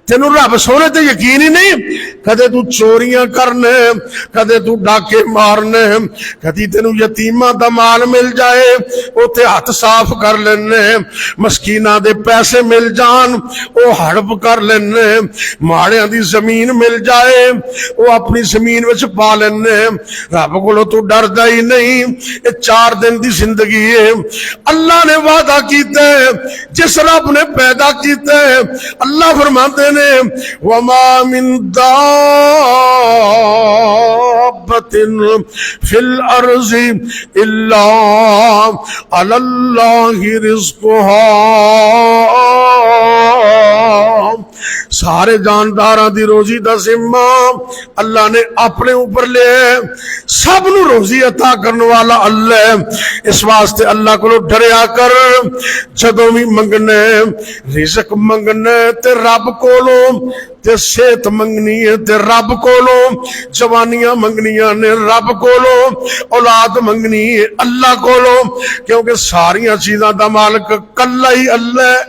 तेनू रब सोने ते यकीन ही नहीं। कदे तू चोरियां करने, कदे तू डाके मारने, कदी तेनू यतीमा दा माल मिल जाए उते हाथ साफ कर लेने, मस्कीना दे पैसे मिल जान वो हड़प कर लेने, माड़िया दी जमीन मिल जाए वो अपनी जमीन विच पा लेने। रब कोलों तू डरदा ही नहीं। ये 4 दिन दी जिंदगी है। अल्लाह ने वादा कीता है, जिस रब ने पैदा कीता है, अल्लाह फरमाते ने वमा मिन दाब्बतिन फिल अर्ज़ि इल्ला अलल्लाहि रिज़्क़ुहा। सारे जानदारां दी रोजी दा जिम्मा अल्लाह ने अपने ऊपर लिया। सब नू रोजी अता करने वाला अल्लाह है। इस वास्ते अल्लाह को डरिया कर। जदों भी मंगने रिज़्क मंगने ते रब कोलों, ते सेहत मंगनी है ते रब कोलों, जवानियां मंगनियां ने रब कोलों, औलाद मंगनी है अल्लाह कोलों, क्योंकि सारिया चीज़ां दा मालिक कल्ला ही अल्लाह है।